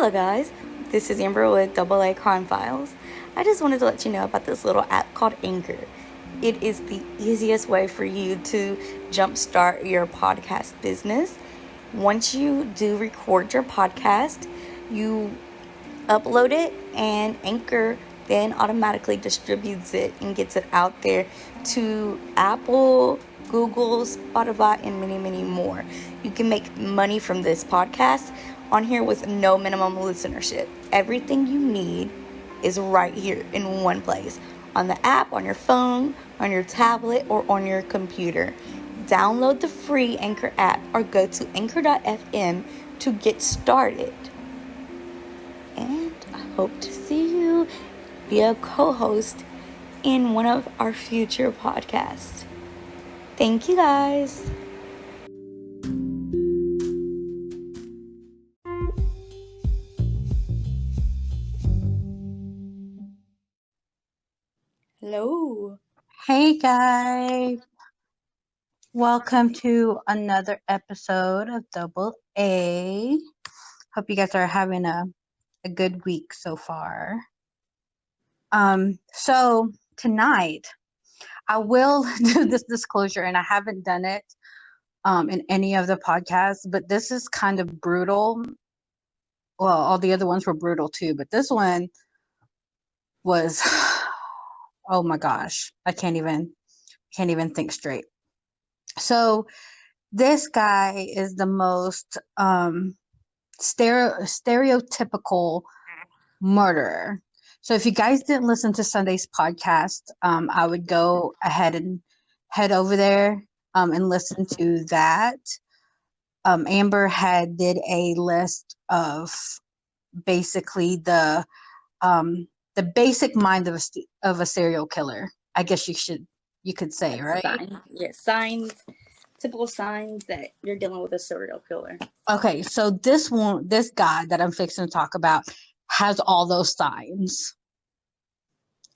Hello, guys. This is Amber with doubleacrimefiles. I just wanted to let you know about this little app called Anchor. It is the easiest way for you to jumpstart your podcast business. Once you do record your podcast, you upload it, and Anchor then automatically distributes it and gets it out there to Apple, Google, Spotify, and many, many more. You can make money from this podcast on here with no minimum listenership. Everything you need is right here in one place, on the app, on your phone, on your tablet, or on your computer. Download the free Anchor app or go to anchor.fm to get started. And I hope to see you be a co-host in one of our future podcasts. Thank you, guys. Hello. Hey guys, welcome to another episode of Double A. Hope you guys are having a good week so far. So tonight I will do this disclosure, and I haven't done it in any of the podcasts, but this is kind of brutal. Well, all the other ones were brutal too, but this one was oh my gosh, I can't even think straight. So this guy is the most stereotypical murderer. So if you guys didn't listen to Sunday's podcast, I would go ahead and head over there and listen to that. Amber had did a list of basically the basic mind of a serial killer. I guess you could say, right? Signs, typical signs that you're dealing with a serial killer. Okay, so this guy that I'm fixing to talk about has all those signs,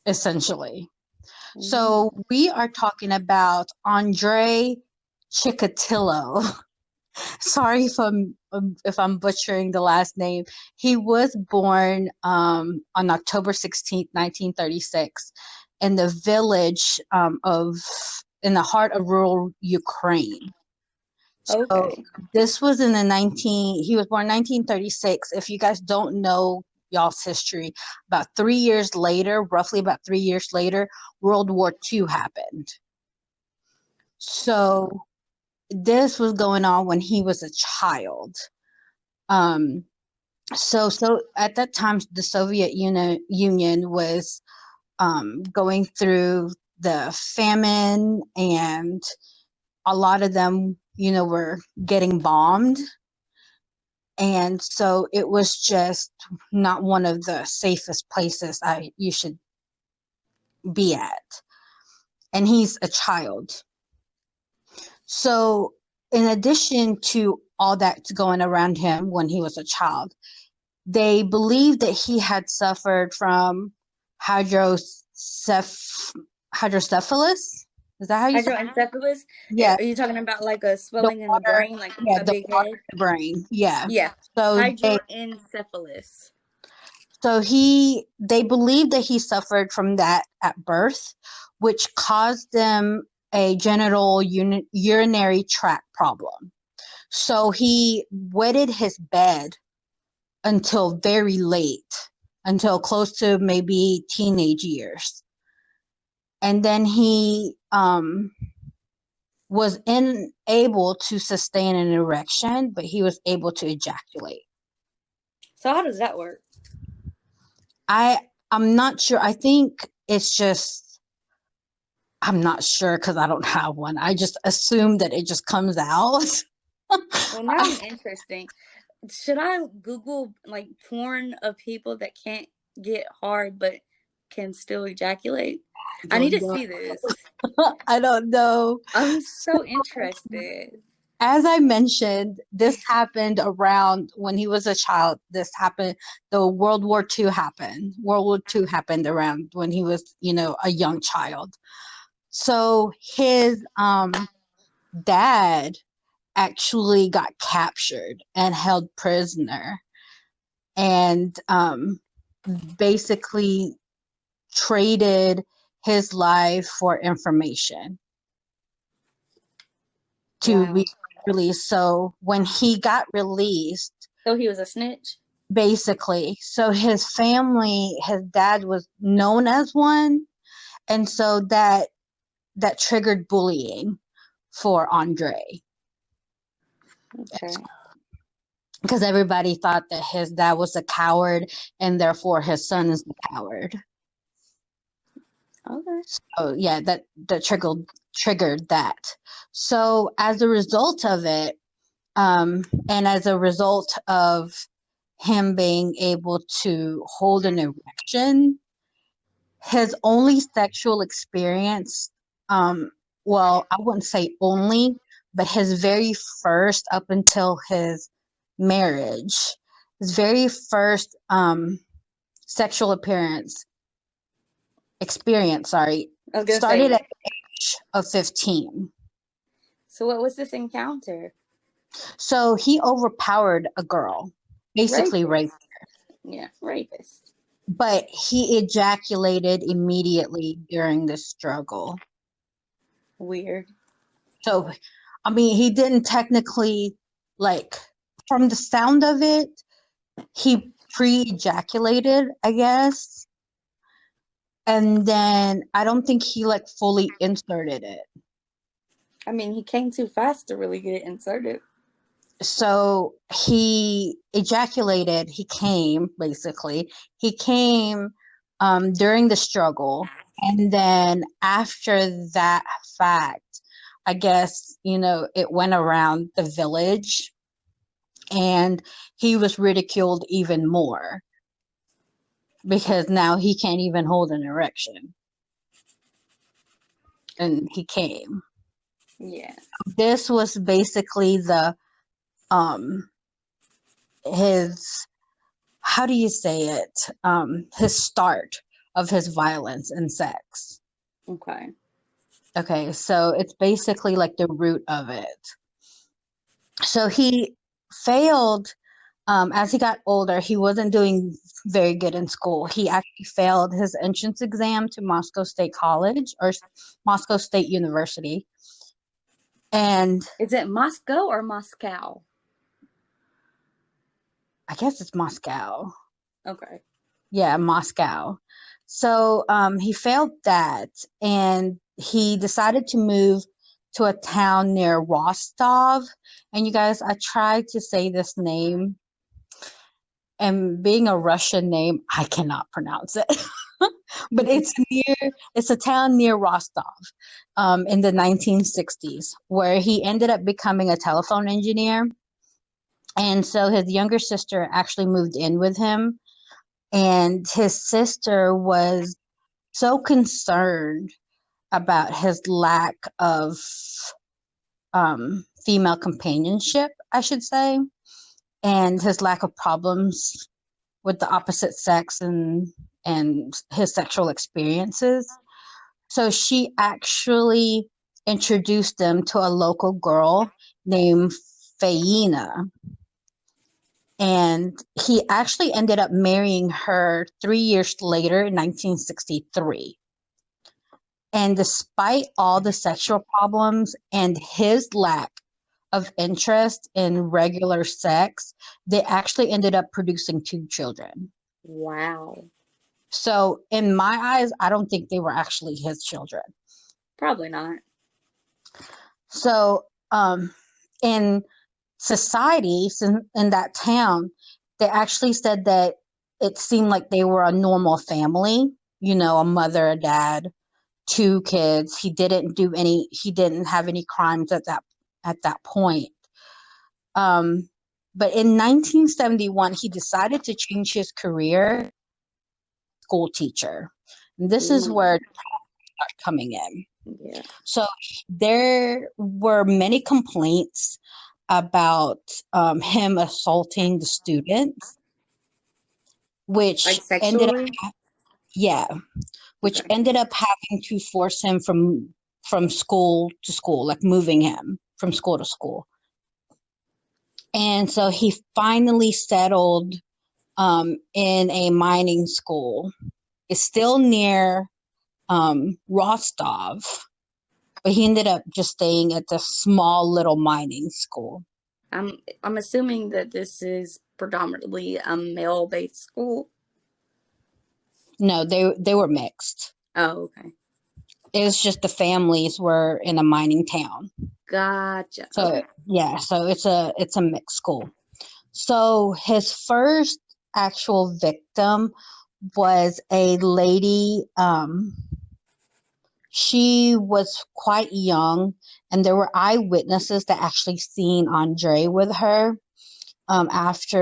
essentially. Mm-hmm. So we are talking about Andrei Chikatilo. Sorry if I'm butchering the last name. He was born on October 16th, 1936, in the village in the heart of rural Ukraine. So okay. This was he was born in 1936. If you guys don't know y'all's history, roughly about 3 years later, World War II happened. So this was going on when he was a child. So at that time, the Soviet Union was going through the famine, and a lot of them, were getting bombed. And so it was just not one of the safest places you should be at. And he's a child. So in addition to all that's going around him when he was a child, they believed that he had suffered from hydrocephalus. Is that how you say it? Hydroencephalus? Yeah. Are you talking about like a swelling in the brain, like a big head? In the brain. Yeah. Yeah. So hydroencephalus. So they believed that he suffered from that at birth, which caused them a genital urinary tract problem. So he wetted his bed until very late, until close to maybe teenage years. And then he was unable to sustain an erection, but he was able to ejaculate. So how does that work? I'm not sure. I think it's just, I'm not sure because I don't have one. I just assume that it just comes out. Well, now I'm interesting. Should I Google like porn of people that can't get hard but can still ejaculate? I need to see this. I don't know. I'm so interested. As I mentioned, this happened around when he was a child. This happened, the World War II happened. World War II happened around when he was, a young child. So his dad actually got captured and held prisoner. and basically traded his life for information to Wow. be released. So when he got released, So he was a snitch? basically, so his family, his dad was known as one, and so that triggered bullying for Andrei Okay. because everybody thought that his dad was a coward and therefore his son is a coward. Okay. So yeah, that triggered that. So as a result of it, and as a result of him being able to hold an erection, his only sexual experience, well, I wouldn't say only, but his very first, up until his marriage, his very first sexual experience, sorry, I was gonna started say, at the age of 15. so what was this encounter? So he overpowered a girl, basically raped, Rapist. Yeah, rapist. but he ejaculated immediately during the struggle. Weird. So, I mean, he didn't technically, like, from the sound of it, he pre-ejaculated, I guess. And then I don't think he, like, fully inserted it. I mean, he came too fast to really get it inserted. So he ejaculated, he came, basically. He came during the struggle. And then after that fact, I guess, it went around the village and he was ridiculed even more because now he can't even hold an erection. And he came. Yeah. This was basically um his, how do you say it? His start of his violence and sex. Okay. Okay, so it's basically like the root of it. So he failed. As he got older, he wasn't doing very good in school. He actually failed his entrance exam to Moscow State College or Moscow State University. And Is it Moscow or Moscow? I guess it's Moscow. Okay. Yeah, Moscow. So he failed that and he decided to move to a town near Rostov. And you guys, I tried to say this name, and being a Russian name, I cannot pronounce it. But it's a town near Rostov, in the 1960s, where he ended up becoming a telephone engineer. And so his younger sister actually moved in with him, and his sister was so concerned about his lack of female companionship, I should say, and his lack of problems with the opposite sex and his sexual experiences. So she actually introduced them to a local girl named Fayina. And he actually ended up marrying her 3 years later in 1963. And despite all the sexual problems and his lack of interest in regular sex, they actually ended up producing 2 children. Wow. So, in my eyes, I don't think they were actually his children. Probably not. So, in society, in that town, they actually said that it seemed like they were a normal family, a mother, a dad, 2 kids. He didn't have any crimes at that point. But in 1971, he decided to change his career, school teacher. And this is Ooh. where coming in. Yeah. So there were many complaints about him assaulting the students, Like which ended sexually? up, yeah, which Okay. ended up having to force him from school to school, like moving him from school to school. And so he finally settled in a mining school. It's still near Rostov, but he ended up just staying at this small little mining school. I'm assuming that this is predominantly a male-based school. No, they were mixed. Oh, okay. It was just the families were in a mining town. Gotcha. So Okay. yeah, so it's a mixed school. So his first actual victim was a lady. She was quite young, and there were eyewitnesses that actually seen Andrei with her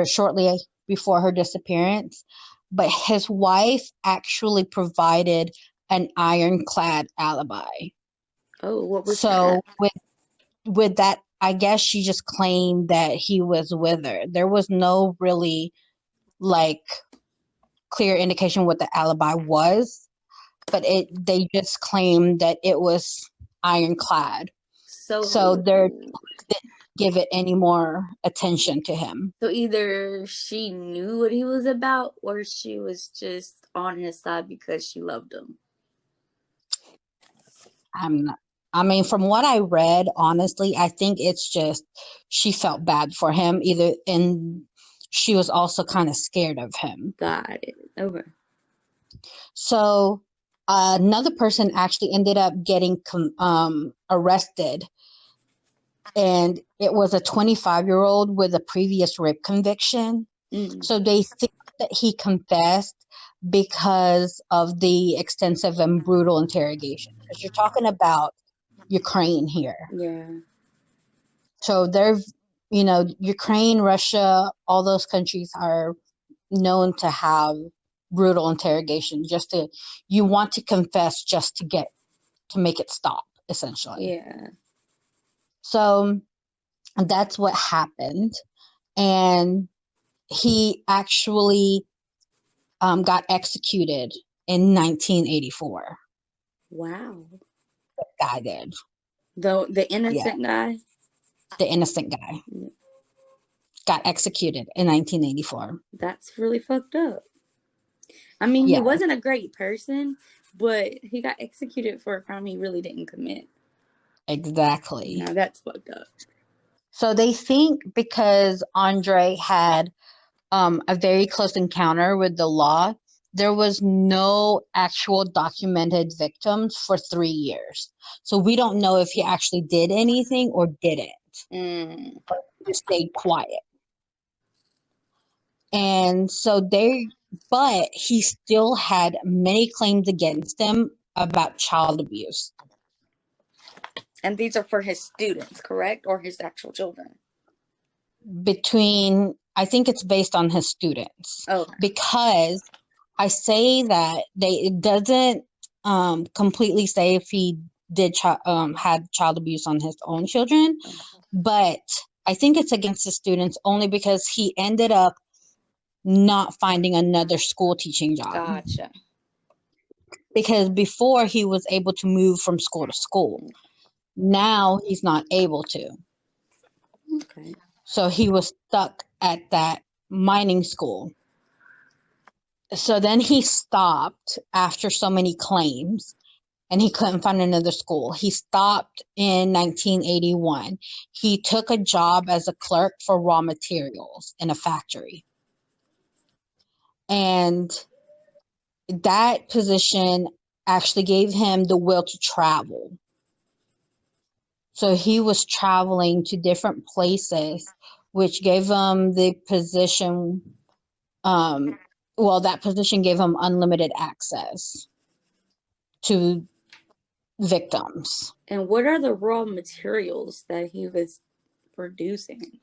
shortly before her disappearance. But his wife actually provided an ironclad alibi. Oh, what was So that? with that, I guess she just claimed that he was with her. There was no really like clear indication what the alibi was, but they just claimed that it was ironclad. So So, they didn't give it any more attention to him. so either she knew what he was about, or she was just on his side because she loved him. I'm not, I mean, from what I read, honestly, I think it's just she felt bad for him either, and she was also kind of scared of him. Got it. Okay. So another person actually ended up getting arrested, and it was a 25-year-old with a previous rape conviction. Mm. So they think that he confessed because of the extensive and brutal interrogation. Because you're talking about Ukraine here. Yeah. So Ukraine, Russia, all those countries are known to have brutal interrogation. You want to confess just to make it stop, essentially. Yeah. So that's what happened. And he actually got executed in 1984. Wow. Guy did. The Yeah, innocent guy. the innocent guy got executed in 1984. That's really fucked up. I mean, he Yeah, wasn't a great person, but he got executed for a crime he really didn't commit. exactly. Now that's fucked up. So they think because Andrei had a very close encounter with the law, there was no actual documented victims for 3 years. So we don't know if he actually did anything or didn't. Mm. He just stayed quiet. And but he still had many claims against him about child abuse. And these are for his students, correct? Or his actual children? I think it's based on his students, Oh, because I say that it doesn't completely say if he did had child abuse on his own children, but I think it's against the students only because he ended up not finding another school teaching job. gotcha. Because before he was able to move from school to school. Now he's not able to. Okay. So he was stuck at that mining school. So then he stopped after so many claims, and he couldn't find another school. He stopped in 1981. He took a job as a clerk for raw materials in a factory. And that position actually gave him the will to travel. So he was traveling to different places, which gave him the position. That position gave him unlimited access to victims. And what are the raw materials that he was producing?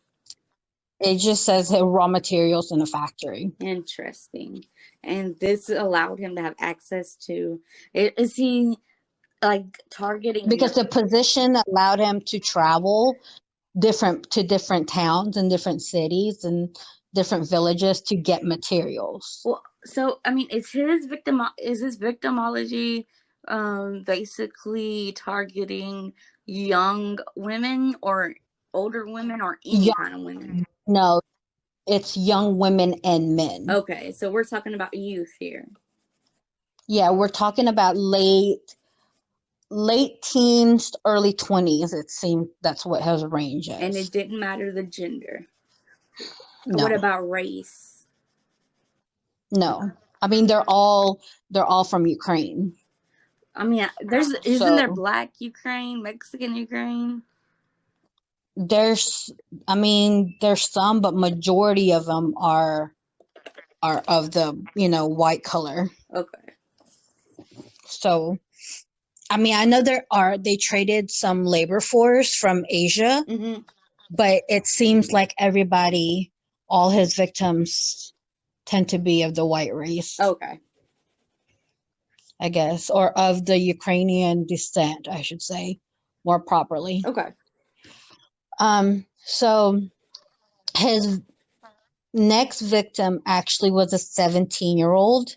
It just says raw materials in a factory. Interesting. And this allowed him to have access to. Is he like targeting? Because the position allowed him to travel to different towns and different cities and different villages to get materials. Well, so I mean, is his victimology basically targeting young women or older women or any Young, kind of women? no, it's young women and men. Okay, so we're talking about youth here. Yeah, we're talking about late teens, early 20s. It seems that's what his range is. And it didn't matter the gender. No. What about race? No. I mean, they're all from Ukraine. I mean, isn't there Black Ukraine, Mexican Ukraine? There's some, but majority of them are of the, white color. Okay. So, I mean, I know they traded some labor force from Asia, but it seems like all his victims tend to be of the white race. Okay. I guess, or of the Ukrainian descent, I should say, more properly. Okay. So his next victim actually was a 17-year-old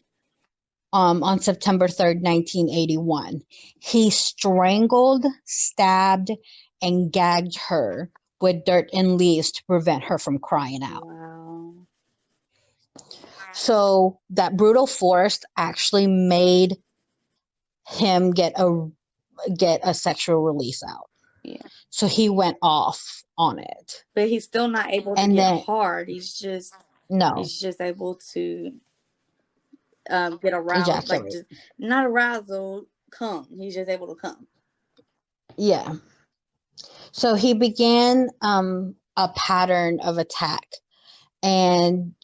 on September 3rd, 1981. He strangled, stabbed, and gagged her with dirt and leaves to prevent her from crying out. Wow. So that brutal force actually made him get a sexual release out. Yeah. So he went off on it. But he's still not able to get hard. He's just able to get aroused. Ejaculate. Like just not arousal, come. He's just able to come. Yeah. So he began a pattern of attack, and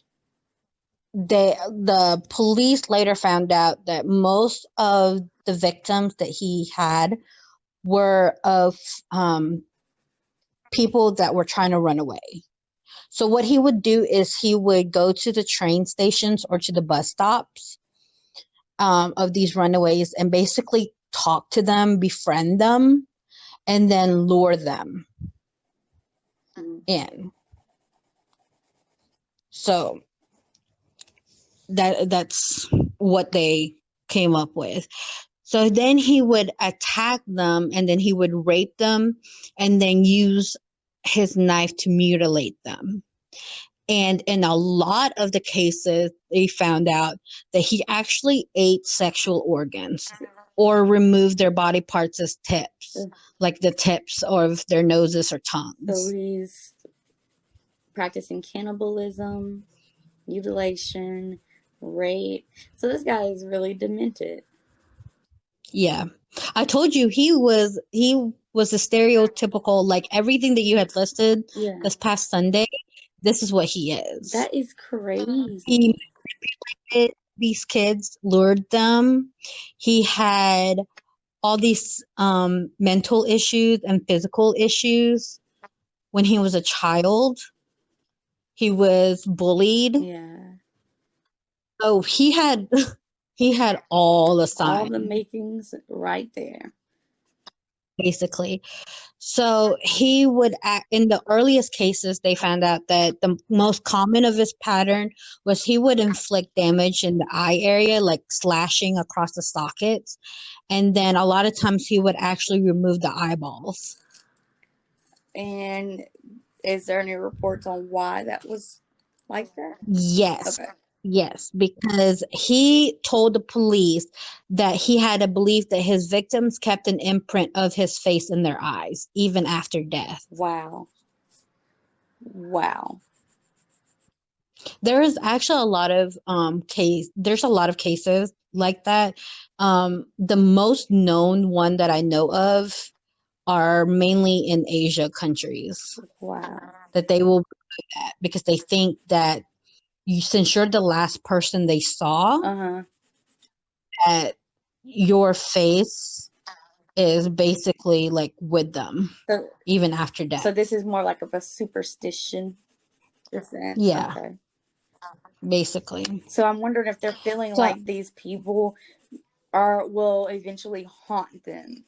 the police later found out that most of the victims that he had were of people that were trying to run away. So what he would do is he would go to the train stations or to the bus stops of these runaways and basically talk to them, befriend them, and then lure them in. So that's what they came up with. So then he would attack them, and then he would rape them, and then use his knife to mutilate them. And in a lot of the cases, they found out that he actually ate sexual organs or removed their body parts as tips, like the tips of their noses or tongues. So he's practicing cannibalism, mutilation, rape. So this guy is really demented. Yeah. I told you he was a stereotypical, like everything that you had listed this past Sunday. This is what he is. That is crazy. He manipulated these kids, lured them. He had all these mental issues and physical issues. When he was a child, he was bullied. Yeah. So he had all the signs. All the makings right there. Basically. So he would act, in the earliest cases, they found out that the most common of his pattern was he would inflict damage in the eye area, like slashing across the sockets. And then a lot of times he would actually remove the eyeballs. And is there any reports on why that was like that? Yes. Okay. Yes, because he told the police that he had a belief that his victims kept an imprint of his face in their eyes, even after death. Wow. Wow. There is actually a lot of there's a lot of cases like that. The most known one that I know of are mainly in Asia countries. Wow. That they will do that because they think that since you're the last person they saw, that your face is basically like with them, even after death. So this is more like of a superstition. Yeah. Okay. Basically. So I'm wondering if they're feeling like these people will eventually haunt them.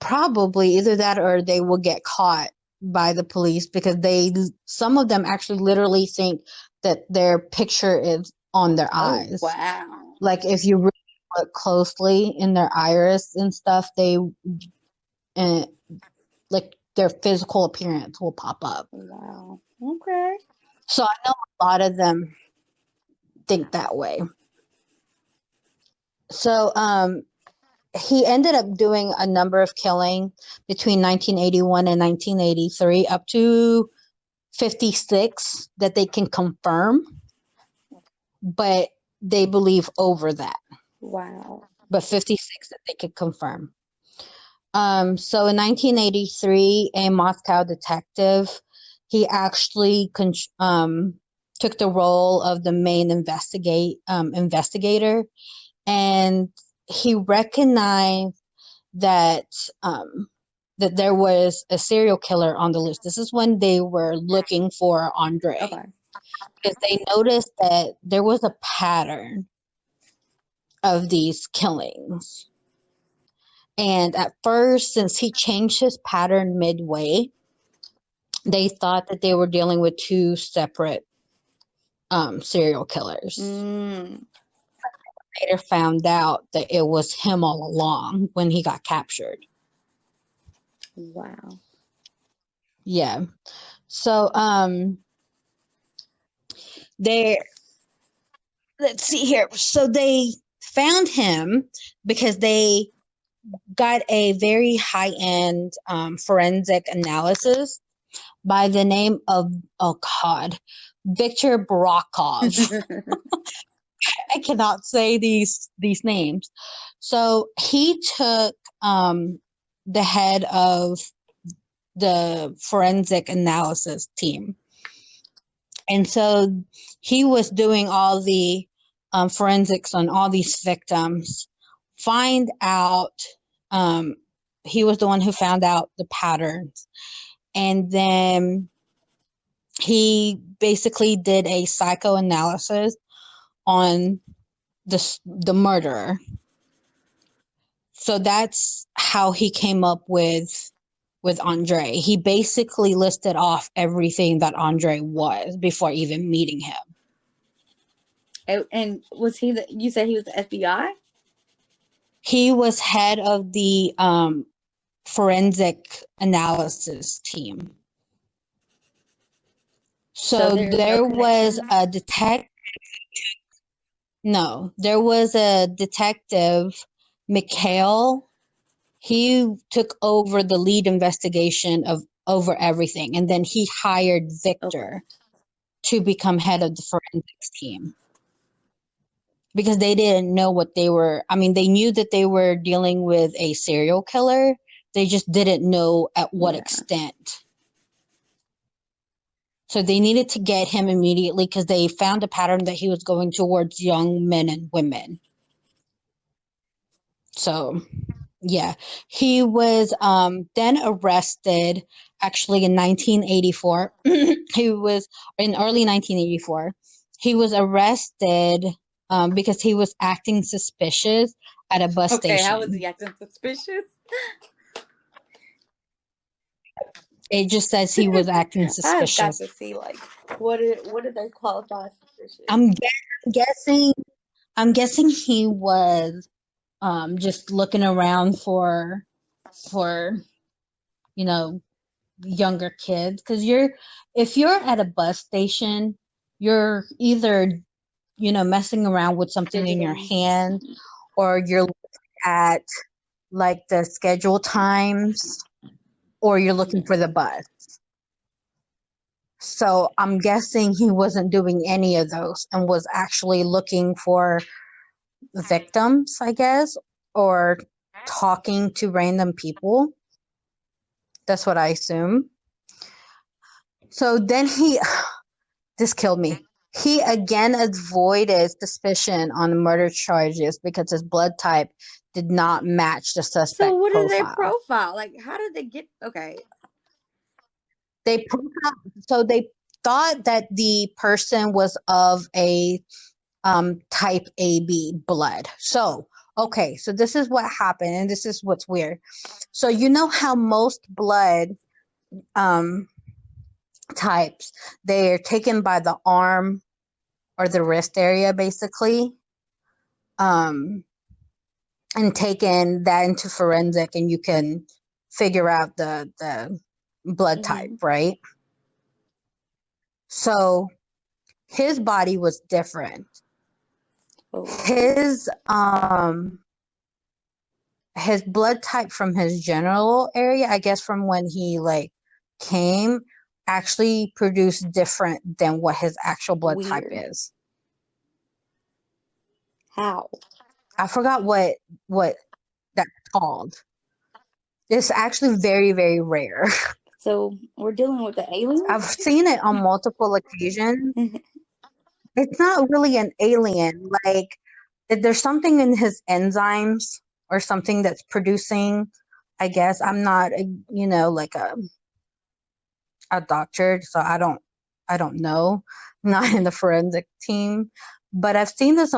Probably either that or they will get caught by the police because some of them actually literally think that their picture is on their eyes. Wow. Like if you really look closely in their iris and stuff, they their physical appearance will pop up. Wow. Okay. So I know a lot of them think that way. So he ended up doing a number of killing between 1981 and 1983, up to 56 that they can confirm, but they believe over that. Wow. But 56 that they could confirm. So in 1983, a Moscow detective, he actually took the role of the main investigator, and he recognized that that there was a serial killer on the loose. This is when they were looking for Andrei, Okay. because they noticed that there was a pattern of these killings. And at first, since he changed his pattern midway, they thought that they were dealing with two separate serial killers. Later found out that it was him all along when he got captured. Wow. Yeah. So let's see here. So they found him because they got a very high-end forensic analysis by the name of, oh God, Victor Barakov. I cannot say these names. So he took the head of the forensic analysis team. And so he was doing all the forensics on all these victims, find out, he was the one who found out the patterns. And then he basically did a psychoanalysis on the murderer. So that's how he came up with Andrei. He basically listed off everything that Andrei was before even meeting him. And was he you said he was the FBI? He was head of the forensic analysis team. So there was a detective. No, there was a detective, Mikhail. He took over the lead investigation over everything, and then he hired Victor to become head of the forensics team, because they didn't know what they were. I mean, they knew that they were dealing with a serial killer. They just didn't know at what extent. So they needed to get him immediately because they found a pattern that he was going towards young men and women. So, yeah, he was then arrested actually in 1984. He was in early 1984. He was arrested because he was acting suspicious at a bus station. How was he acting suspicious? It just says he was acting suspicious. I've got to see, like, what do they qualify as suspicious? I'm guessing he was just looking around for younger kids, because if you're at a bus station, you're either messing around with something in your hand, or you're looking at like the schedule times, or you're looking for the bus. So I'm guessing he wasn't doing any of those and was actually looking for victims, I guess, or talking to random people. That's what I assume. So then this killed me. He again avoided suspicion on murder charges because his blood type did not match the suspect profile. So what did they profile? Like, how did they get? Okay. They thought that the person was of a type AB blood. So this is what happened, and this is what's weird. So you know how most blood types, they're taken by the arm or the wrist area, basically, and taken that into forensic, and you can figure out the blood type, right? So his body was different. His blood type from his genital area, I guess from when he like came, actually produced different than what his actual blood type is. How? I forgot what that's called. It's actually very, very rare. So we're dealing with the alien? I've seen it on multiple occasions. It's not really an alien. Like, there's something in his enzymes or something that's producing, I guess. I'm not, like a doctor, so I don't know. I'm not in the forensic team. But I've seen this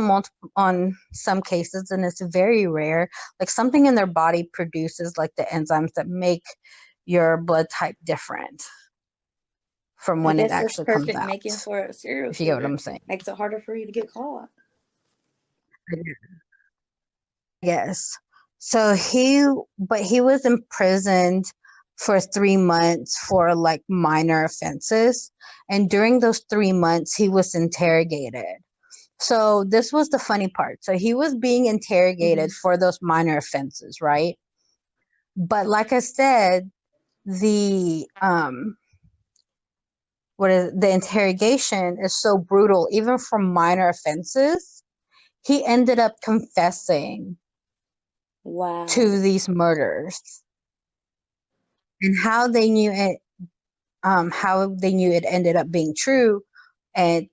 on some cases, and it's very rare. Like something in their body produces like the enzymes that make your blood type different from when it actually comes out. Making for a serial if you get what I'm saying. Makes it harder for you to get caught. Yes. So he was imprisoned for 3 months for like minor offenses. And during those 3 months, he was interrogated. So this was the funny part. So he was being interrogated for those minor offenses, right? But like I said, the the interrogation is so brutal, even for minor offenses. He ended up confessing to these murders, and how they knew it ended up being true and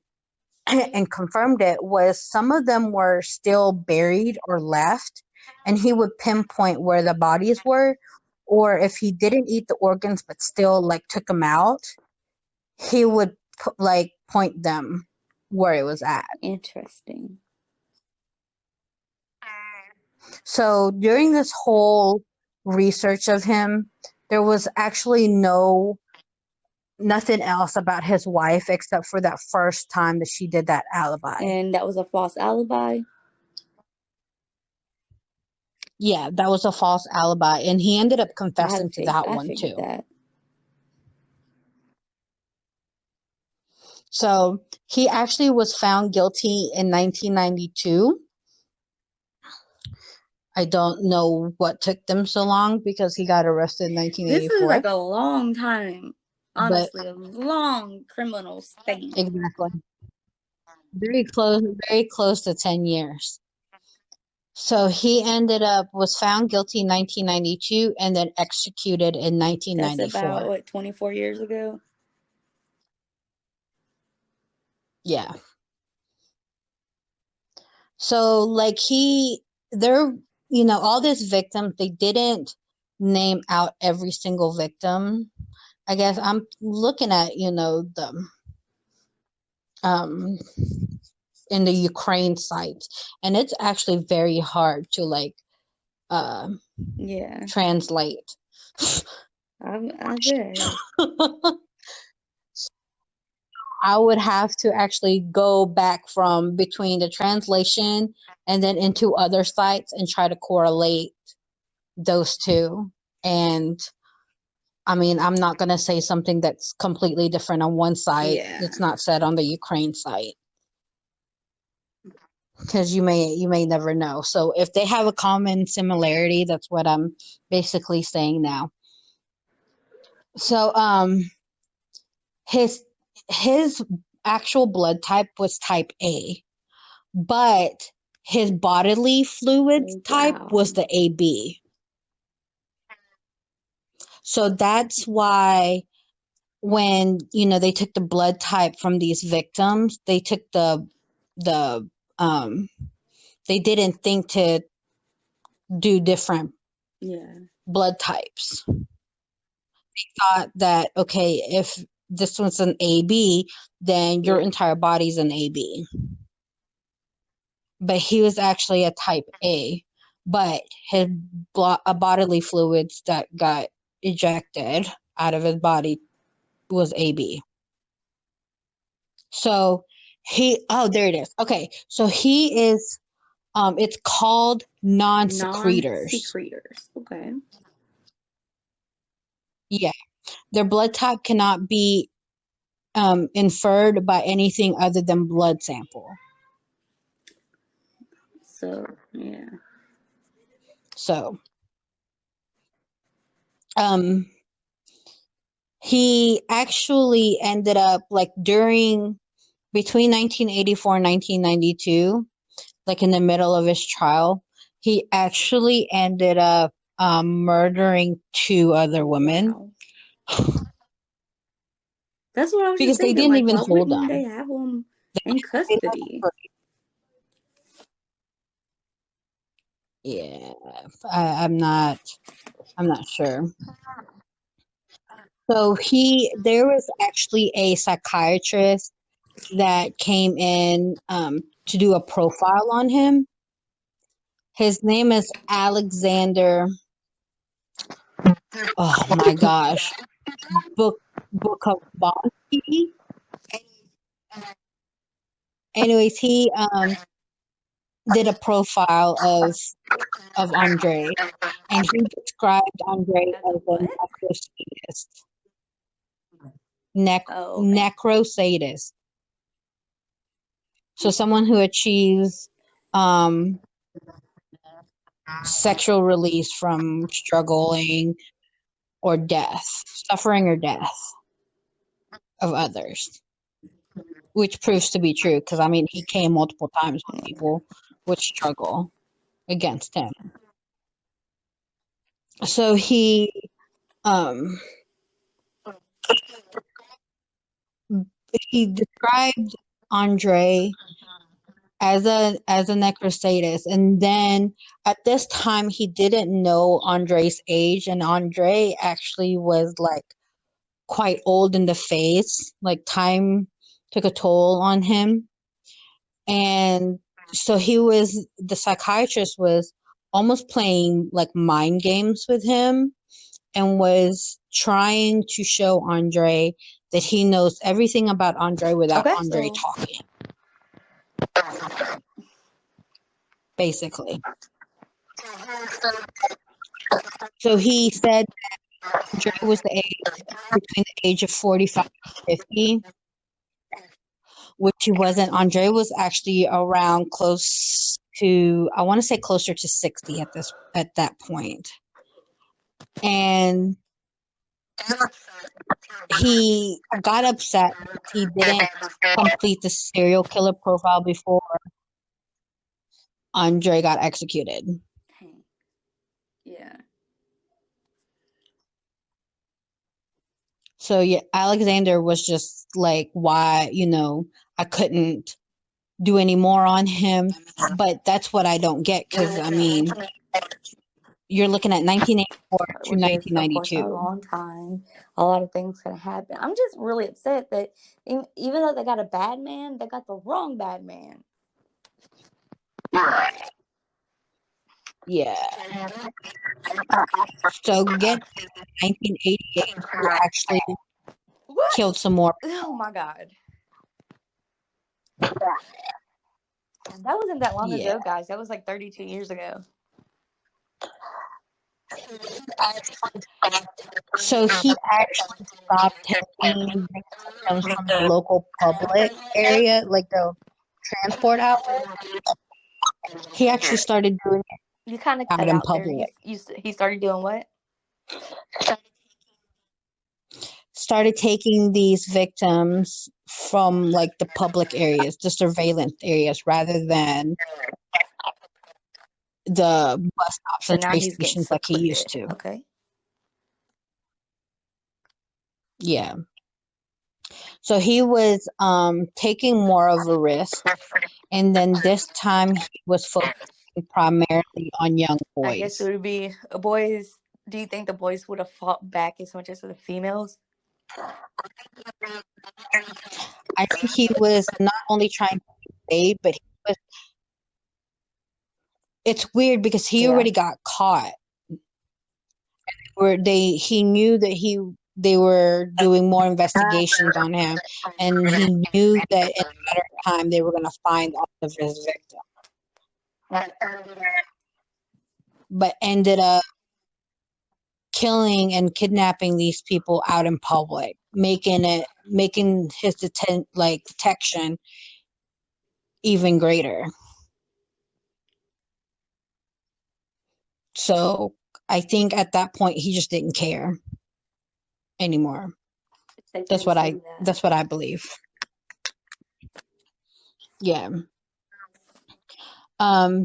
and confirmed it was some of them were still buried or left, and he would pinpoint where the bodies were, or if he didn't eat the organs but still like took them out, he would like point them where it was at. Interesting. So during this whole research of him, there was actually nothing else about his wife except for that first time that she did that alibi. And that was a false alibi? Yeah, that was a false alibi. And he ended up confessing to that one too. So he actually was found guilty in 1992. I don't know what took them so long because he got arrested in 1984. This is like a long time. Honestly, a long criminal span. Exactly. Very close to 10 years. So he was found guilty in 1992 and then executed in 1994. That's about, what, 24 years ago? Yeah. So like all these victims, they didn't name out every single victim. I guess I'm looking at, the in the Ukraine sites, and it's actually very hard to like translate. I bet. I would have to actually go back from between the translation and then into other sites and try to correlate those two. And I mean, I'm not going to say something that's completely different on one site. It's not said on the Ukraine site, because you may never know. So if they have a common similarity, that's what I'm basically saying now. So his actual blood type was type A, but his bodily fluids type was the AB. So that's why when they took the blood type from these victims, they took they didn't think to do different blood types. They thought that, okay, if this one's an AB, then your entire body's an AB. But he was actually a type A, but his bodily fluids that got ejected out of his body was AB. So there it is. Okay, so he is, it's called non-secretors. Non-secretors. Okay. Yeah. Their blood type cannot be inferred by anything other than blood sample. So, yeah. So, he actually ended up like between 1984 and 1992, like in the middle of his trial, he actually ended up murdering 2 other women. Wow. That's what I was Because just they thinking. didn't Like, even why hold wouldn't them. they have them in They custody? Yeah, I'm not sure. So there was actually a psychiatrist that came in to do a profile on him. His name is Alexander. Oh my gosh, Bukovsky. Anyways, he did a profile of Andrei, and he described Andrei As a as a what? necrosadist. Oh, okay. Necrosadist. So someone who achieves sexual release from struggling or death, suffering or death of others, which proves to be true because I mean he came multiple times when people would struggle against him. So um he described Andrei as a necrostatus, and then at this time he didn't know Andrei's age, and Andrei actually was like quite old in the face, like time took a toll on him. And so the psychiatrist was almost playing like mind games with him and was trying to show Andrei that he knows everything about Andrei without Okay, Andrei so talking, basically. So he said Andrei was between the age of 45 and 50, which he wasn't. Andrei was actually around close to, I want to say closer to 60 at that point. And he got upset because he didn't complete the serial killer profile before Andrei got executed. yeah. So yeah, Alexander was just like, why, I couldn't do any more on him. But that's what I don't get, because I mean, you're looking at 1984 to Which is, of course, a 1992. long time. A lot of things can happen. I'm just really upset that even though they got a bad man, they got the wrong bad man. Yeah. So get 1988, he actually What? killed some more. Oh my god. That wasn't that long Yeah. ago, guys. That was like 32 years ago. So he actually stopped taking victims from the local public area, like the transport outlet. He actually started doing it You kind of out cut in out there. public. He started doing what? Started taking these victims from like the public areas, the surveillance areas, rather than the bus stops So and now train he's getting stations like he used secluded. to. Okay. Yeah. So he was taking more of a risk, and then this time he was focusing primarily on young I guess it boys. would be boys. Do you think the boys would have fought back as much as the females? I think he was not only trying to save, but it's weird because he Yeah. already got caught. Where he knew that they were doing more investigations on him, and he knew that in a matter of time they were going to find all of his victims, but ended up killing and kidnapping these people out in public, making his detection even greater. So I think at that point he just didn't care anymore. Safe That's to what say I that. that's what I believe. Yeah.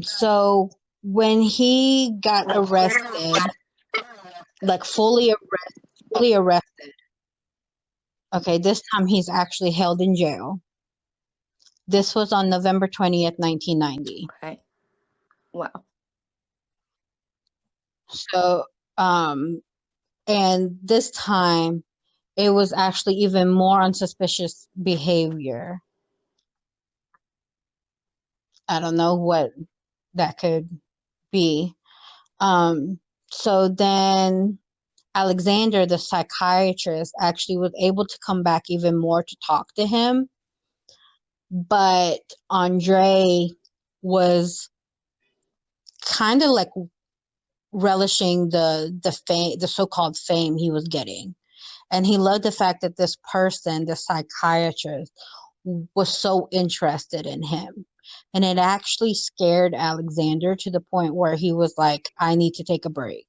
So when he got arrested, like fully arrested, okay, this time he's actually held in jail. This was on November 20th, 1990. Okay. Wow. So, and this time it was actually even more unsuspicious behavior. I don't know what that could be. Um, so then Alexander, the psychiatrist, actually was able to come back even more to talk to him. But Andrei was kind of like relishing the fame, the so-called fame he was getting. And he loved the fact that this person, the psychiatrist, was so interested in him. And it actually scared Alexander to the point where he was like, I need to take a break.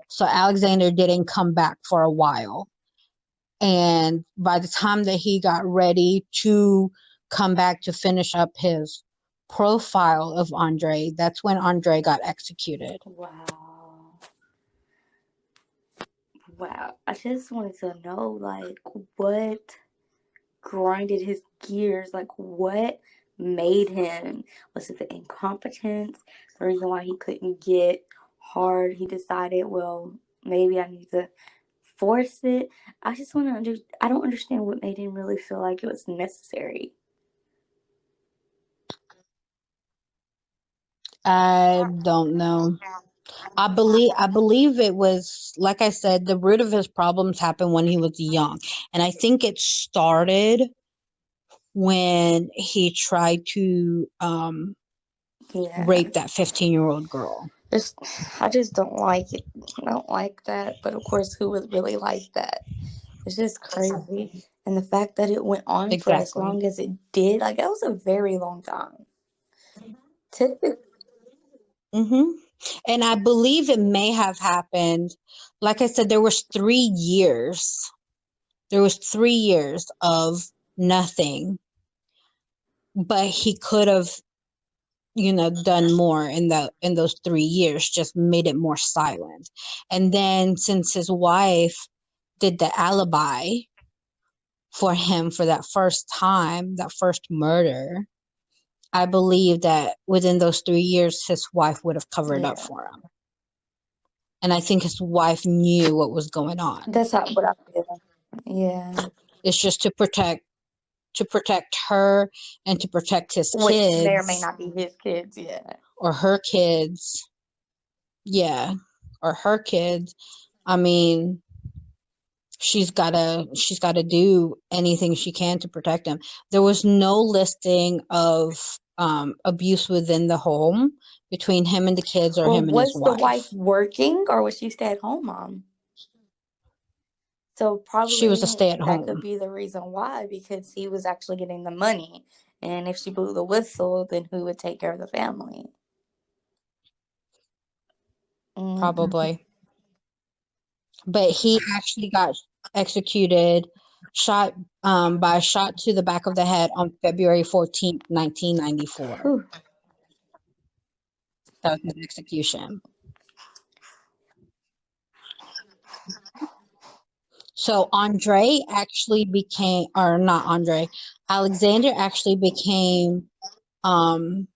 So Alexander didn't come back for a while. And by the time that he got ready to come back to finish up his profile of Andrei, that's when Andrei got executed. Wow. Wow. I just wanted to know, like, what grinded his gears? Like, what made him? Was it the incompetence? The reason why he couldn't get hard? He decided, well, maybe I need to force it. I just want to I don't understand what made him really feel like it was necessary. I don't know. I believe it was, like I said, the root of his problems happened when he was young. And I think it started when he tried to Yeah. rape that 15-year-old girl. Just, I just don't like it. I don't like that. But of course, who would really like that? It's just crazy. And the fact that it went on for as Exactly. long as it did, like, that was a very long time. Typically, hmm And I believe it may have happened. Like I said, there was 3 years. There was 3 years of nothing, but he could have, done more in those 3 years, just made it more silent. And then since his wife did the alibi for him for that first time, that first murder, I believe that within those 3 years, his wife would have covered up yeah. for him. And I think his wife knew what was going on. That's not what I feel. Yeah. It's just to protect her and to protect his Which may or may kids not be his kids, yeah. or her kids. Yeah, or her kids. I mean, she's gotta do anything she can to protect him. There was no listing of abuse within the home between him and the kids or Well, him and his was the wife. wife working or was she stay at home mom? So She was a probably that could stay-at-home, be the reason why, because he was actually getting the money. And if she blew the whistle, then who would take care of the family? Mm-hmm. probably. But he actually got executed, shot by a shot to the back of the head on February 14th, 1994. That was his execution. So Andre actually became, or not Andre, Alexander actually became um,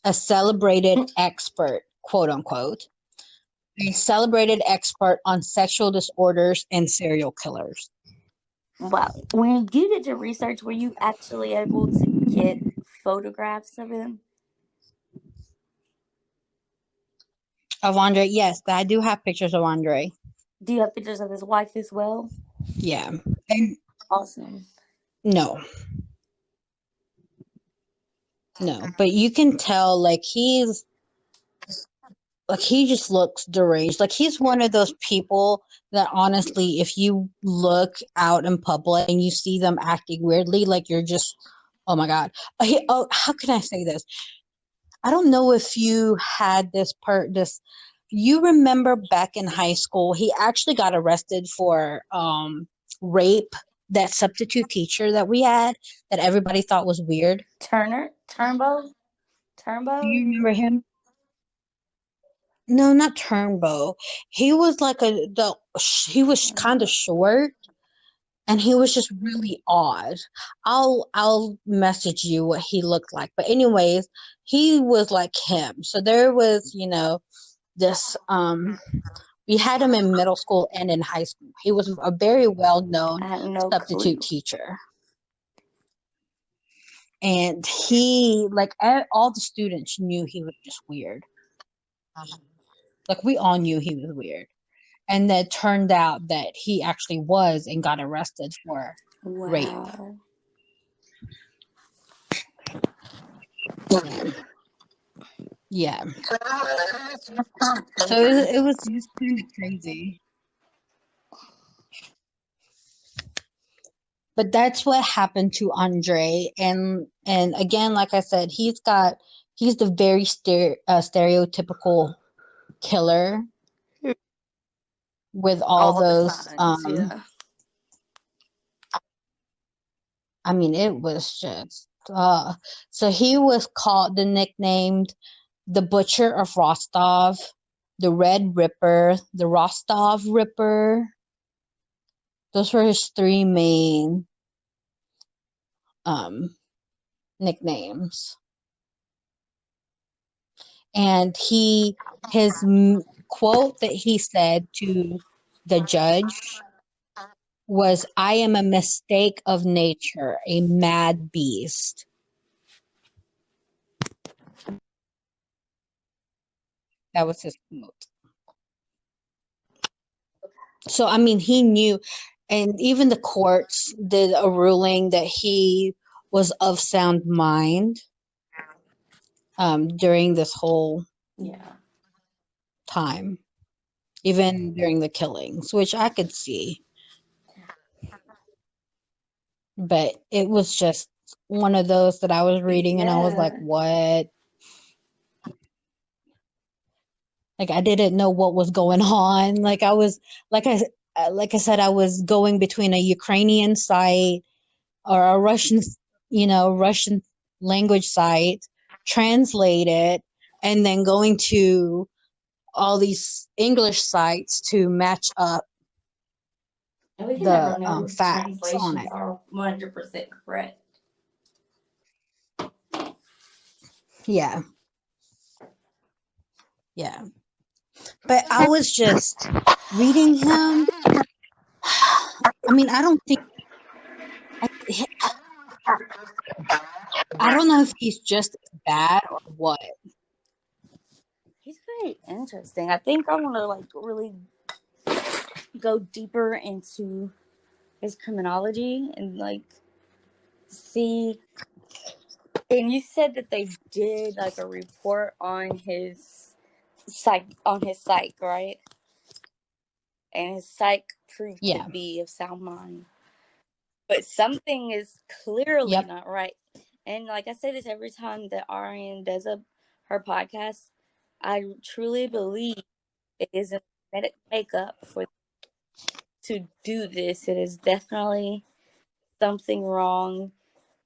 a celebrated expert, quote unquote, a celebrated expert on sexual disorders and serial killers. Wow. When you did your research, were you actually able to get photographs of him? Of Andre, yes, I do have pictures of Andre. Do you have pictures of his wife as well? Yeah. And Awesome. no, no, but you can tell like like he just looks deranged. Like he's one of those people that honestly, if you look out in public and you see them acting weirdly, like you're just, oh my God. How can I say this? I don't know if you had this. You remember back in high school, he actually got arrested for rape. That substitute teacher that we had, that everybody thought was weird. Do Turnbow. you remember him? No, not Turnbow. He was like he was kind of short and he was just really odd. I'll message you what he looked like. But anyways, he was like him. So there was, this we had him in middle school and in high school. He was a very well-known I have no substitute clue. teacher. And he like all the students knew he was just weird. Like we all knew he was weird. And then it turned out that he actually was and got arrested for rape. Wow. Yeah. So it was just kind of crazy. But that's what happened to Andre. And again, like I said, he's the very stereotypical killer with all All the those. signs, yeah. I mean, it was just. So he was called the nicknamed the Butcher of Rostov, the Red Ripper, the Rostov Ripper. Those were his three main nicknames. And his quote that he said to the judge was, "I am a mistake of nature, a mad beast." That was his quote. So, I mean, he knew, and even the courts did a ruling that he was of sound mind during this whole time, even during the killings, which I could see. But it was just one of those that I was reading and I was like, what? Like I didn't know what was going on. Like I was, like I said, I was going between a Ukrainian site or a Russian, Russian language site, translate it, and then going to all these English sites to match up And we can never the know if facts on translations it. are 100% correct. Yeah. Yeah. But I was just reading him. I mean, I don't think I don't know if he's just bad or what. He's very interesting. I think I want to really go deeper into his criminology and see. And you said that they did a report on his psych, right? And his psych proved to Yeah. be of sound mind. But something is clearly Yep. not right. And like I say this every time that Arianne does her podcast, I truly believe it is a genetic makeup for to do this. It is definitely something wrong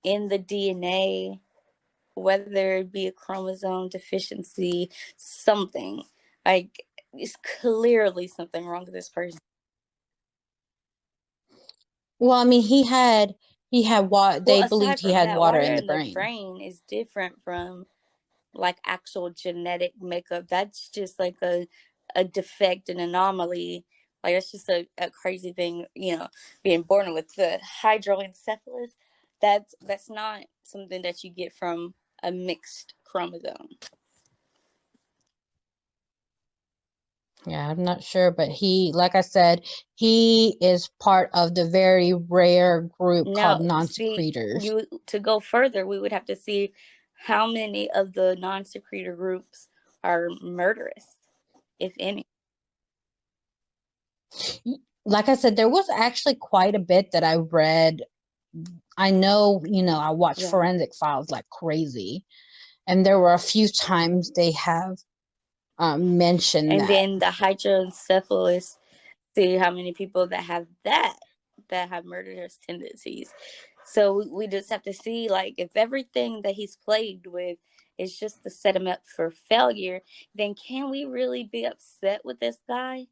in the DNA, whether it be a chromosome deficiency, something. It's clearly something wrong with this person. Well, I mean, he had water. Well, They believed aside he from had that, water water in the in the brain. brain is different from actual genetic makeup. That's just a defect, an anomaly. It's just a crazy thing, being born with the hydroencephalus. That's not something that you get from a mixed chromosome. Yeah, I'm not sure, but like I said, he is part of the very rare group called Now, see, non-secretors. to go further, we would have to see how many of the non-secretor groups are murderous. if any. Like I said, there was actually quite a bit that I read. I know, I watch Yeah. Forensic Files like crazy, and there were a few times they have mentioned And that. then the hydrocephalus, see how many people that have murderous tendencies. So we just have to see, like, if everything that he's played with is just to set him up for failure, then can we really be upset with this guy?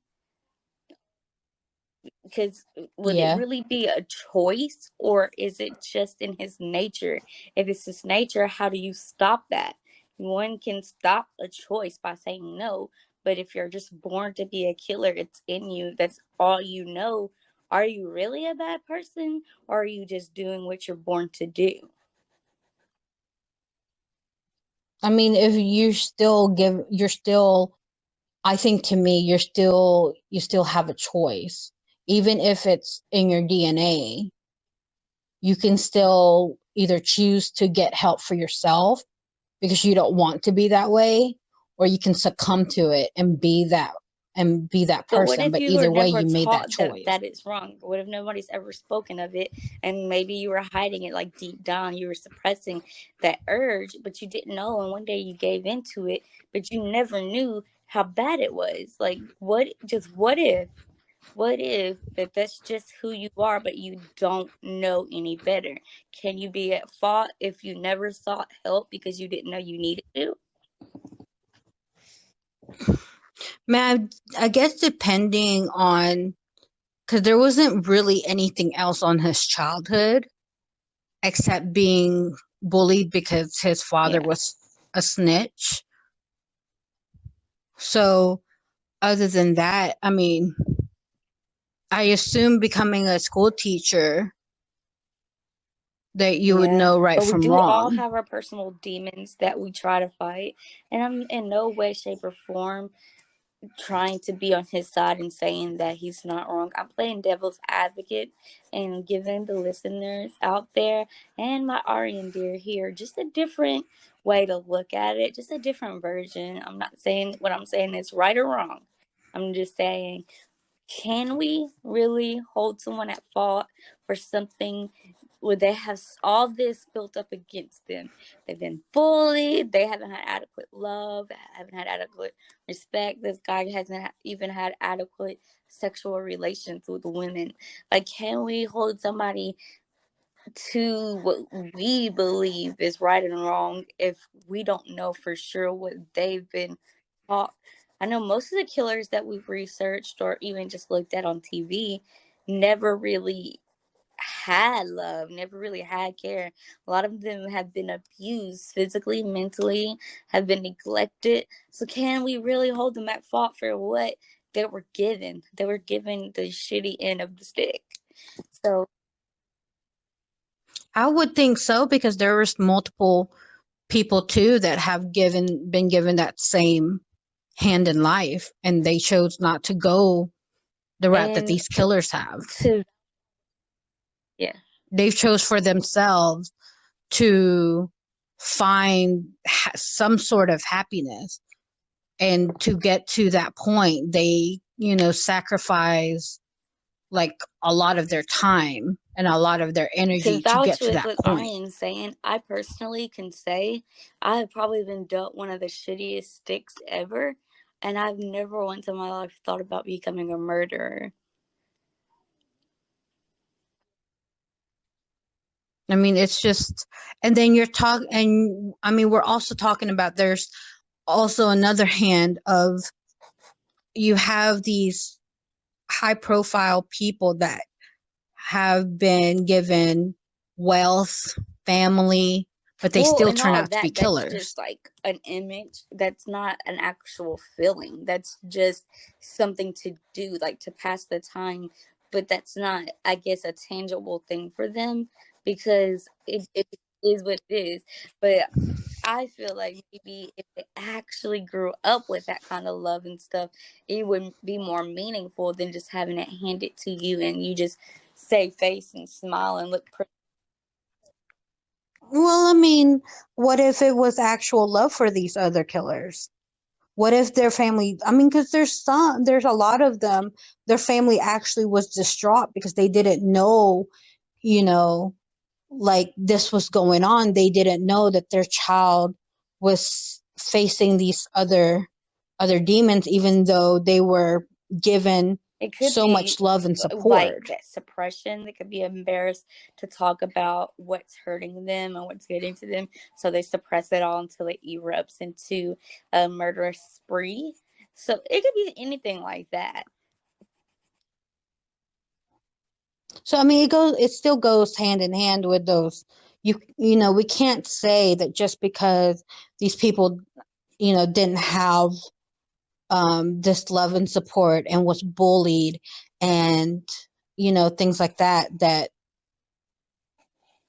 Because would it Yeah. really be a choice, or is it just in his nature? If it's his nature, how do you stop that? One can stop a choice by saying no, but if you're just born to be a killer, it's in you, that's all you know. Are you really a bad person, or are you just doing what you're born to do? I mean, if you're still, I think to me, you still have a choice. Even if it's in your DNA, you can still either choose to get help for yourself because you don't want to be that way, or you can succumb to it and be that But what person. if But you were either way, never you made that taught that choice. that is wrong? What if nobody's ever spoken of it, and maybe you were hiding it, like deep down you were suppressing that urge, but you didn't know, and one day you gave into it, but you never knew how bad it was? Like, what if that's just who you are, but you don't know any better? Can you be at fault if you never sought help because you didn't know you needed to? Man, I guess depending on, because there wasn't really anything else on his childhood except being bullied because his father Yeah. was a snitch. So, other than that, I mean, I assume becoming a school teacher that you would Yeah, know right but we from do all wrong. have our personal demons that we try to fight. And I'm in no way, shape, or form trying to be on his side and saying that he's not wrong. I'm playing devil's advocate and giving the listeners out there and my Arian dear here just a different way to look at it, just a different version. I'm not saying what I'm saying is right or wrong. I'm just saying, can we really hold someone at fault for something where they have all this built up against them? They've been bullied, they haven't had adequate love, haven't had adequate respect. This guy hasn't even had adequate sexual relations with women. Like, can we hold somebody to what we believe is right and wrong if we don't know for sure what they've been taught? I know most of the killers that we've researched or even just looked at on TV never really had love, never really had care. A lot of them have been abused physically, mentally, have been neglected. So can we really hold them at fault for what they were given? They were given the shitty end of the stick. So I would think so because there was multiple people too that have been given that same hand in life and they chose not to go the route that and these killers have. to yeah. They chose for themselves to find some sort of happiness, and to get to that point they sacrifice like a lot of their time and a lot of their To energy to get vouch to with that what point. Arian's saying, I personally can say I have probably been dealt one of the shittiest sticks ever, and I've never once in my life thought about becoming a murderer. I mean, it's just, and then and I mean, we're also talking about there's also another hand of, you have these high profile people that have been given wealth, family, but they Well, still and turn all of out to be that, that's killers. just like an image. That's not an actual feeling. That's just something to do, like to pass the time. But that's not, I guess, a tangible thing for them because it is what it is. But I feel like maybe if they actually grew up with that kind of love and stuff, it would be more meaningful than just having it handed to you and you just save face and smile and look pretty. Well, I mean, what if it was actual love for these other killers? What if their family, I mean, because there's a lot of them, their family actually was distraught because they didn't know, you know, like this was going on. They didn't know that their child was facing these other demons, even though they were given It could so be much love and like support. that suppression. They could be embarrassed to talk about what's hurting them and what's getting to them. So they suppress it all until it erupts into a murderous spree. So it could be anything like that. So I mean, it still goes hand in hand with those. We can't say that just because these people, didn't have this love and support and was bullied and things like that, that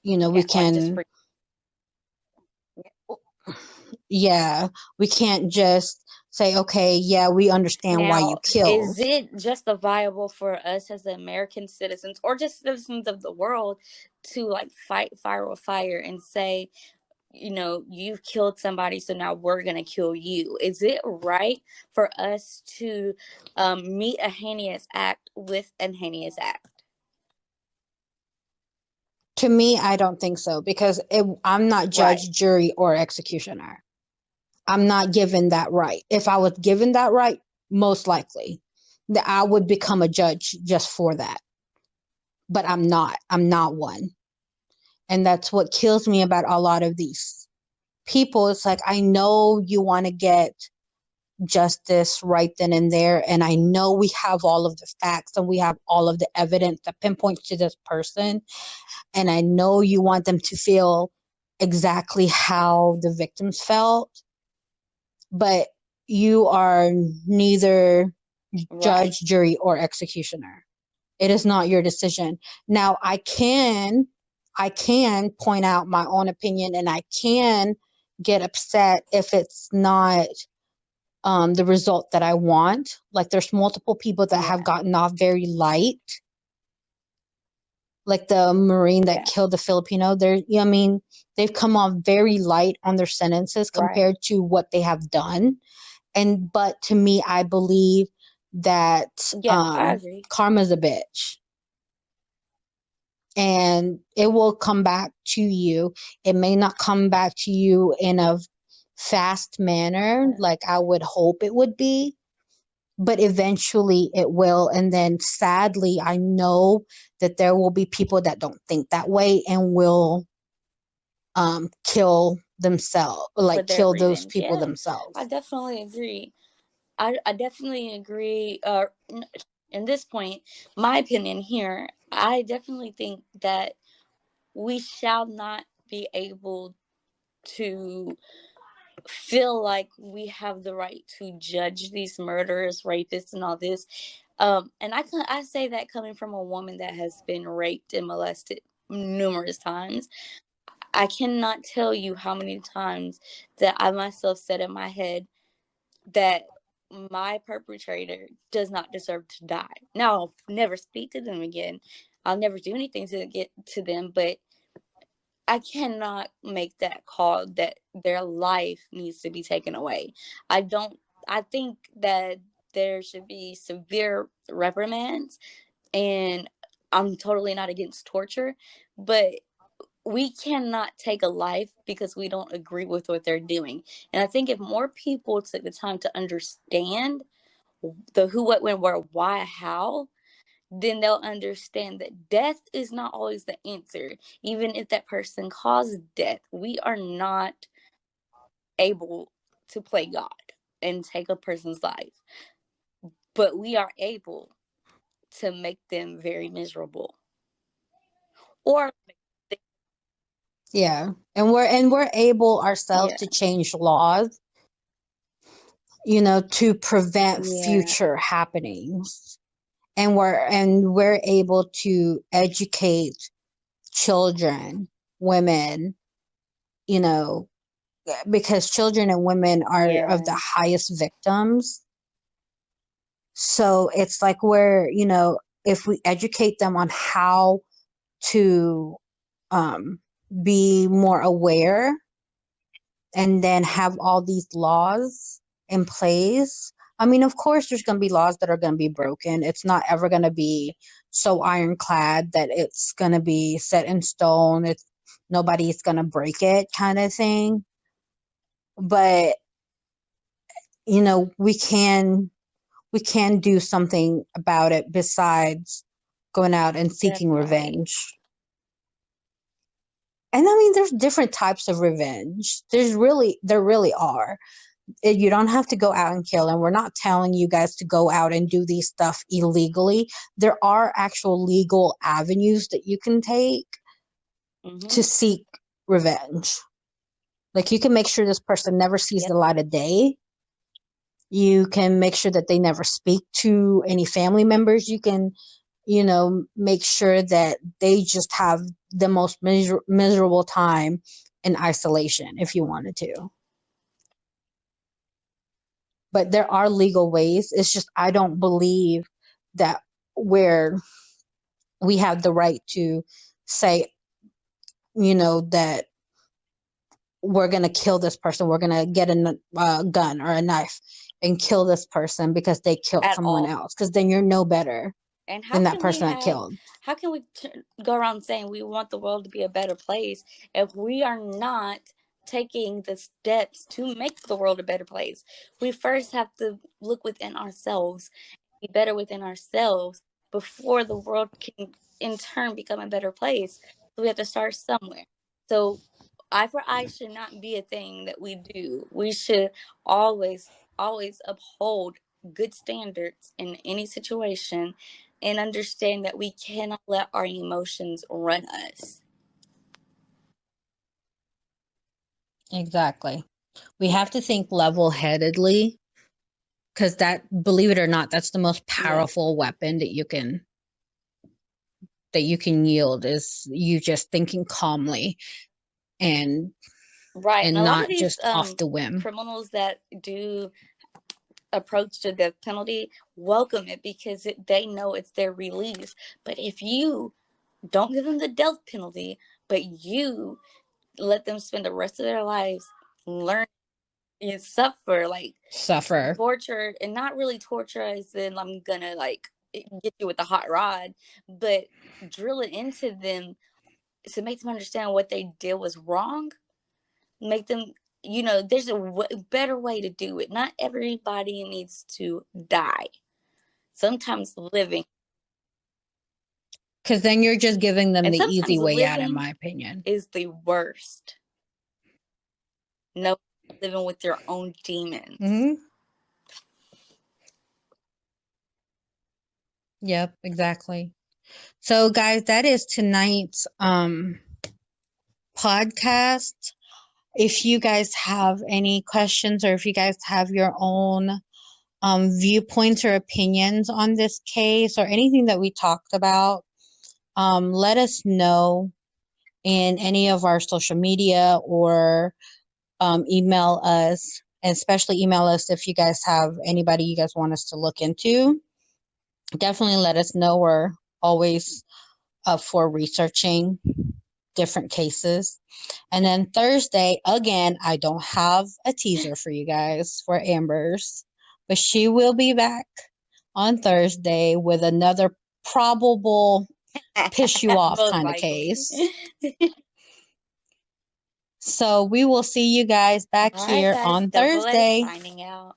we Yeah, like just can, yeah, we can't just say, okay, yeah, we understand why you now, killed. is it justifiable for us as American citizens or just citizens of the world to like fight fire with fire and say, you've killed somebody, so now we're going to kill you? Is it right for us to meet a heinous act with a heinous act? To me, I don't think so, because I'm not Right. judge, jury, or executioner. I'm not given that right. If I was given that right, most likely that I would become a judge just for that. But I'm not. I'm not one. And that's what kills me about a lot of these people. It's like, I know you want to get justice right then and there. And I know we have all of the facts and we have all of the evidence that pinpoints to this person. And I know you want them to feel exactly how the victims felt, but you are neither Right. judge, jury, or executioner. It is not your decision. Now, I can point out my own opinion, and I can get upset if it's not the result that I want. Like, there's multiple people that have Yeah. gotten off very light, like the Marine that Yeah. killed the Filipino. I mean, they've come off very light on their sentences Right. compared to what they have done. But to me, I believe that Yeah, I agree. karma's a bitch, and it will come back to you. It may not come back to you in a fast manner Yeah. like I would hope it would be, but eventually it will. And then sadly, I know that there will be people that don't think that way and will kill themselves, For like their kill those revenge. people Yeah, I themselves. definitely agree. I definitely agree. In this point, my opinion here, I definitely think that we shall not be able to feel like we have the right to judge these murderers, rapists, and all this. And I say that coming from a woman that has been raped and molested numerous times. I cannot tell you how many times that I myself said in my head that my perpetrator does not deserve to die. Now, I'll never speak to them again. I'll never do anything to get to them, but I cannot make that call that their life needs to be taken away. I don't, I think that there should be severe reprimands, and I'm totally not against torture, but we cannot take a life because we don't agree with what they're doing. And I think if more people took the time to understand the who, what, when, where, why, how, then they'll understand that death is not always the answer. Even if that person caused death, we are not able to play God and take a person's life, but we are able to make them very miserable. Or, Yeah. And we're able ourselves yeah, to change laws, to prevent yeah, future happenings. And we're able to educate children, women, you know, because children and women are of yeah, the highest victims. So it's like if we educate them on how to um, be more aware and then have all these laws, in place. I mean, of course, there's going to be laws that are going to be broken. It's not ever going to be so ironclad that it's going to be set in stone. It's nobody's going to break it, kind of thing. But you know, we can do something about it besides going out and seeking Definitely. revenge. And I mean, there's different types of revenge. There really are. You don't have to go out and kill, and we're not telling you guys to go out and do these stuff illegally. There are actual legal avenues that you can take to seek revenge. Like, you can make sure this person never sees Yep. the light of day. You can make sure that they never speak to any family members. You can, you know, make sure that they just have the most miserable time in isolation if you wanted to. But there are legal ways. It's just I don't believe that where we have the right to say, you know, that we're going to kill this person. We're going to get a gun or a knife and kill this person because they killed At someone all. else. Because then you're no better And how than that can we person that have, killed. how can we go around saying we want the world to be a better place if we are not taking the steps to make the world a better place? We first have to look within ourselves, be better within ourselves before the world can in turn become a better place. So we have to start somewhere. So eye for eye should not be a thing that we do. We should always, always uphold good standards in any situation and understand that we cannot let our emotions run us. Exactly. We have to think level-headedly because that, believe it or not, that's the most Yeah. powerful weapon that you can yield is you just thinking calmly and Right. And a lot of not these just off the whim. criminals that do approach the death penalty welcome it because they know it's their release. But if you don't give them the death penalty, but you let them spend the rest of their lives learning and Suffer. torture, and not really torture as in I'm gonna like get you with a hot rod, but drill it into them to make them understand what they did was wrong. Make them, there's a better way to do it. Not everybody needs to die. Sometimes living, Because then you're just giving them and the easy sometimes way out, in living my opinion. is the worst. No, living with your own demons. Mm-hmm. Yep, exactly. So, guys, that is tonight's podcast. If you guys have any questions or if you guys have your own viewpoints or opinions on this case or anything that we talked about, let us know in any of our social media or email us, and especially email us if you guys have anybody you guys want us to look into. Definitely let us know. We're always up for researching different cases. And then Thursday, again, I don't have a teaser for you guys for Amber's, but she will be back on Thursday with another probable piss you off Most kind of likely. case. So we will see you guys back All right, here guys. on Double A Thursday. signing out.